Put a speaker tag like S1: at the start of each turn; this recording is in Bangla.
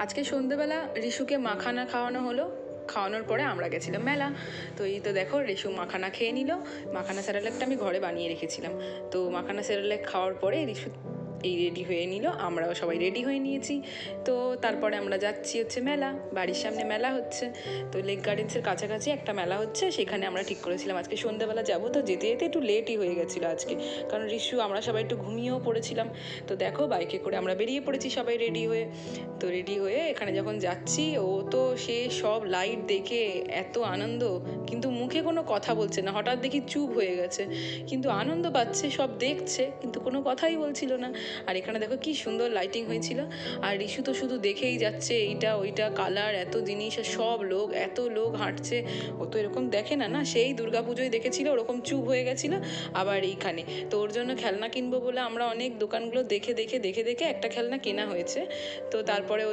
S1: আজকে সন্ধ্যেবেলা রিশুকে মাখানা খাওয়ানো হলো, খাওয়ানোর পরে আমরা গেছিলাম মেলা। তো এই তো দেখো রিশু মাখানা খেয়ে নিল। মাখানা স্যারেলাকটা আমি ঘরে বানিয়ে রেখেছিলাম। তো মাখানা স্যারেলাক খাওয়ার পরে রিশু এই রেডি হয়ে নিল, আমরাও সবাই রেডি হয়ে নিয়েছি। তো তারপরে আমরা যাচ্ছি হচ্ছে মেলা, বাড়ির সামনে মেলা হচ্ছে। তো লেক গার্ডেন্সের কাছাকাছি একটা মেলা হচ্ছে, সেখানে আমরা ঠিক করেছিলাম আজকে সন্ধ্যেবেলা যাবো। তো যেতে যেতে একটু লেটই হয়ে গেছিলো আজকে, কারণ রিশু আমরা সবাই একটু ঘুমিয়েও পড়েছিলাম। তো দেখো বাইকে করে আমরা বেরিয়ে পড়েছি সবাই রেডি হয়ে। তো রেডি হয়ে এখানে যখন যাচ্ছি, ও তো সে সব লাইট দেখে এত আনন্দ, কিন্তু মুখে কোনো কথা বলছে না। হঠাৎ দেখি চুপ হয়ে গেছে, কিন্তু আনন্দ পাচ্ছে, সব দেখছে, কিন্তু কোনো কথাই বলছিল না। আর এখানে দেখো কি সুন্দর লাইটিং হয়েছিল। আর রিশু তো শুধু দেখেই যাচ্ছে, এইটা ওইটা কালার, এত জিনিস, আর সব লোক, এত লোক হাঁটছে। ও তো এরকম দেখে না, না সেই দুর্গাপুজোয় দেখেছিল ওরকম চুপ হয়ে গেছিলো। আবার এইখানে তো ওর জন্য খেলনা কিনবো বলে আমরা অনেক দোকানগুলো দেখে দেখে দেখে দেখে একটা খেলনা কেনা হয়েছে। তো তারপরে